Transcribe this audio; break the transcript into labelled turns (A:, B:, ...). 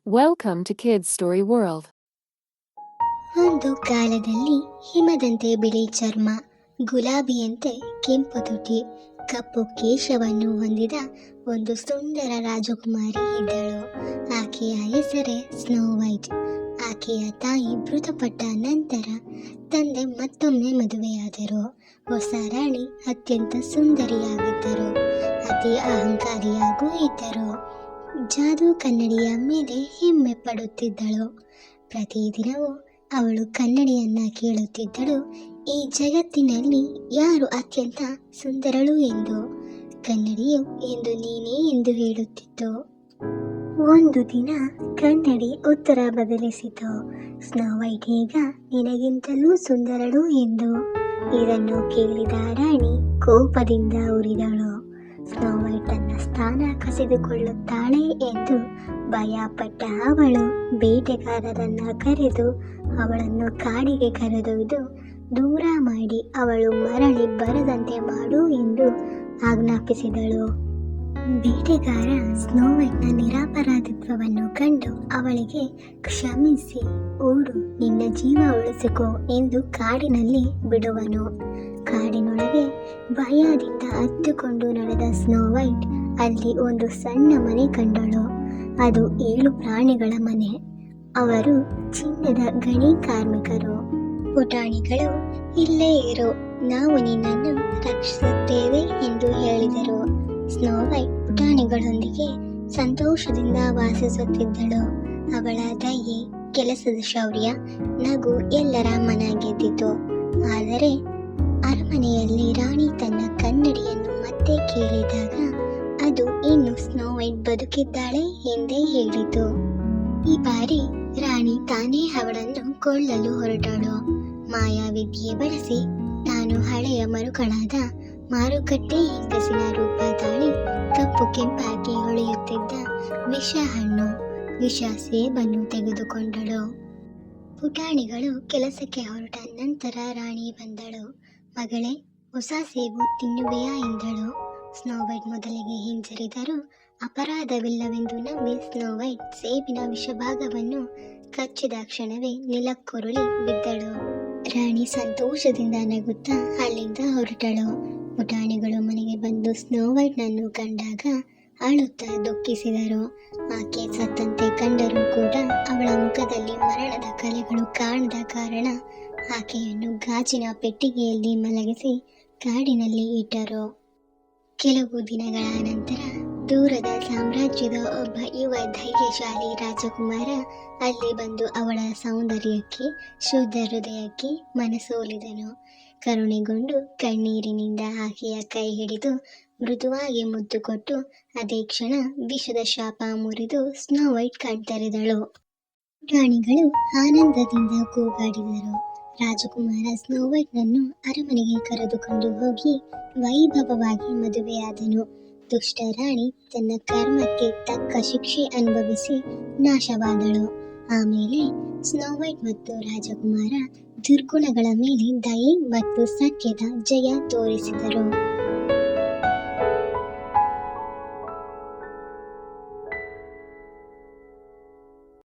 A: Welcome to Kids Story World.
B: ಒಂದು ಕಾಲದಲ್ಲಿ ಹಿಮದಂತೆ ಬಿಳಿ ಚರ್ಮ, ಗುಲಾಬಿಯಂತೆ ಕೆಂಪು ತುಟಿ, ಕಪ್ಪು ಕೇಶವನ್ನು ಹೊಂದಿದ ಒಂದು ಸುಂದರ ರಾಜಕುಮಾರಿ ಇದ್ದಳು. ಆಕೆಯ ಹೆಸರೇ ಸ್ನೋ ವೈಟ್. ಆಕೆಯ ತಾಯಿ ಮೃತಪಟ್ಟ ನಂತರ ತಂದೆ ಮತ್ತೊಮ್ಮೆ ಮದುವೆಯಾದರು. ಹೊಸ ರಾಣಿ ಅತ್ಯಂತ ಸುಂದರಿಯಾಗಿದ್ದರು, ಅತಿ ಅಹಂಕಾರಿಯಾಗೂ ಇದ್ದರು. ಜಾದೂ ಕನ್ನಡಿಯ ಮೇಲೆ ಹೆಮ್ಮೆ ಪಡುತ್ತಿದ್ದಳು. ಪ್ರತಿದಿನವೂ ಅವಳು ಕನ್ನಡಿಯನ್ನ ಕೇಳುತ್ತಿದ್ದಳು, ಈ ಜಗತ್ತಿನಲ್ಲಿ ಯಾರು ಅತ್ಯಂತ ಸುಂದರಳು ಎಂದು. ಕನ್ನಡಿಯು ಎಂದು ನೀನೇ ಎಂದು ಹೇಳುತ್ತಿತ್ತು. ಒಂದು ದಿನ ಕನ್ನಡಿ ಉತ್ತರ ಬದಲಿಸಿತು, ಸ್ನೋ ವೈಟ್ ಈಗ ನಿನಗಿಂತಲೂ ಸುಂದರಳು ಎಂದು. ಇದನ್ನು ಕೇಳಿದ ರಾಣಿ ಕೋಪದಿಂದ ಉರಿದಳು. ಸ್ನೋ ವೈಟ್ ತನ್ನ ಸ್ಥಾನ ಕಸಿದುಕೊಳ್ಳುತ್ತಾಳೆ ಎಂದು ಭಯಪಟ್ಟ ಅವಳು ಬೇಟೆಗಾರರನ್ನ ಕರೆದು ಅವಳನ್ನು ಕಾಡಿಗೆ ಕರೆದೊಯ್ದು ದೂರ ಮಾಡಿ ಅವಳು ಮರಳಿ ಬರದಂತೆ ಮಾಡು ಎಂದು ಆಜ್ಞಾಪಿಸಿದಳು. ಬೇಟೆಗಾರ ಸ್ನೋ ವೈಟ್ನ ನಿರಪರಾಧಿತ್ವವನ್ನು ಕಂಡು ಅವಳಿಗೆ ಕ್ಷಮಿಸಿ ಓಡು, ನಿನ್ನ ಜೀವ ಉಳಿಸಿಕೋ ಎಂದು ಕಾಡಿನಲ್ಲಿ ಬಿಡುವನು. ಕಾಡಿನೊಳಗೆ ಭಯದಿಂದ ಹತ್ತುಕೊಂಡು ನಡೆದ ಸ್ನೋ ವೈಟ್ ಅಲ್ಲಿ ಒಂದು ಸಣ್ಣ ಮನೆ ಕಂಡಳು. ಅದು 7 ಪ್ರಾಣಿಗಳ ಮನೆ. ಅವರು ಚಿನ್ನದ ಗಣಿ ಕಾರ್ಮಿಕರು. ಪುಟಾಣಿಗಳು, ಇಲ್ಲೇ ಇರು, ನಾವು ನಿನ್ನನ್ನು ರಕ್ಷಿಸುತ್ತೇವೆ ಎಂದು ಹೇಳಿದರು. ಸ್ನೋ ವೈಟ್ ಪುಟಾಣಿಗಳೊಂದಿಗೆ ಸಂತೋಷದಿಂದ ವಾಸಿಸುತ್ತಿದ್ದಳು. ಅವಳ ದಯೆ, ಕೆಲಸದ ಶೌರ್ಯ, ನಗು ಎಲ್ಲರ ಮನ ಗೆದ್ದಿತು. ಆದರೆ ಅರಮನೆಯಲ್ಲಿ ರಾಣಿ ತನ್ನ ಕನ್ನಡಿಯನ್ನು ಮತ್ತೆ ಕೇಳಿದಾಗ ಅದು ಇನ್ನು ಸ್ನೋ ವೈಟ್ ಬದುಕಿದ್ದಾಳೆ ಎಂದೇ ಹೇಳಿತು. ಈ ಬಾರಿ ರಾಣಿ ತಾನೇ ಅವಳನ್ನು ಕೊಳ್ಳಲು ಹೊರಟಳು. ಮಾಯಾವಿದ್ಯೆ ಬಳಸಿ ತಾನು ಹಳೆಯ ಮರುಗಳಾದ ಮಾರುಕಟ್ಟೆ ಹೆಂಗಸಿನ ರೂಪ ತಾಳಿ ಕಪ್ಪು ಕೆಂಪಾಗಿ ಹೊಳೆಯುತ್ತಿದ್ದ ವಿಷ ಹಣ್ಣು, ವಿಷ ಸೇಬನ್ನು ತೆಗೆದುಕೊಂಡಳು. ಪುಟಾಣಿಗಳು ಕೆಲಸಕ್ಕೆ ಹೊರಟ ನಂತರ ರಾಣಿ ಬಂದಳು. ಮಗಳೇ, ಹೊಸ ಸೇಬು ತಿನ್ನುವೆಯಾ ಎಂದಳು. ಸ್ನೋ ವೈಟ್ ಮೊದಲಿಗೆ ಹಿಂಜರಿದರೂ ಅಪರಾಧವಿಲ್ಲವೆಂದು ನಂಬಿ ಸ್ನೋ ವೈಟ್ ಸೇಬಿನ ವಿಷಭಾಗವನ್ನು ಕಚ್ಚಿದ ಕ್ಷಣವೇ ನೆಲಕ್ಕುರುಳಿ ಬಿದ್ದಳು. ರಾಣಿ ಸಂತೋಷದಿಂದ ನಗುತ್ತಾ ಅಲ್ಲಿಂದ ಹೊರಟಳು. ಪುಟಾಣಿಗಳು ಮನೆಗೆ ಬಂದು ಸ್ನೋ ವೈಟ್ನನ್ನು ಕಂಡಾಗ ಅಳುತ್ತಾ ದುಃಖಿಸಿದರು. ಆಕೆ ಸತ್ತಂತೆ ಕಂಡರೂ ಕೂಡ ಅವಳ ಮುಖದಲ್ಲಿ ಮರಣದ ಕಲೆಗಳು ಕಾಣದ ಕಾರಣ ಆಕೆಯನ್ನು ಗಾಜಿನ ಪೆಟ್ಟಿಗೆಯಲ್ಲಿ ಮಲಗಿಸಿ ಕಾಡಿನಲ್ಲಿ ಇಟ್ಟರು. ಕೆಲವು ದಿನಗಳ ನಂತರ ದೂರದ ಸಾಮ್ರಾಜ್ಯದ ಒಬ್ಬ ಯುವ ಧೈರ್ಯಶಾಲಿ ರಾಜಕುಮಾರ ಅಲ್ಲಿ ಬಂದು ಅವಳ ಸೌಂದರ್ಯಕ್ಕೆ, ಶುದ್ಧ ಹೃದಯಕ್ಕೆ ಮನಸೋಲಿದನು. ಕರುಣೆಗೊಂಡು ಕಣ್ಣೀರಿನಿಂದ ಆಕೆಯ ಕೈ ಹಿಡಿದು ಮೃದುವಾಗಿ ಮುದ್ದು ಕೊಟ್ಟು ಅದೇ ಕ್ಷಣ ವಿಷದ ಶಾಪ ಮುರಿದು ಸ್ನೋ ವೈಟ್ ಕಣ್ತೆರೆದಳು. ಪ್ರಾಣಿಗಳು ಆನಂದದಿಂದ ಕೂಗಾಡಿದರು. ರಾಜಕುಮಾರ ಸ್ನೋ ವೈಟ್ನನ್ನು ಅರಮನೆಗೆ ಕರೆದುಕೊಂಡು ಹೋಗಿ ವೈಭವವಾಗಿ ಮದುವೆಯಾದನು. ದುಷ್ಟ ರಾಣಿ ತನ್ನ ಕರ್ಮಕ್ಕೆ ತಕ್ಕ ಶಿಕ್ಷೆ ಅನುಭವಿಸಿ ನಾಶವಾದಳು. ಆಮೇಲೆ ಸ್ನೋ ವೈಟ್ ಮತ್ತು ರಾಜಕುಮಾರ ದುರ್ಗುಣಗಳ ಮೇಲೆ ದಯೆ ಮತ್ತು ಸತ್ಯದ ಜಯ ತೋರಿಸಿದರು.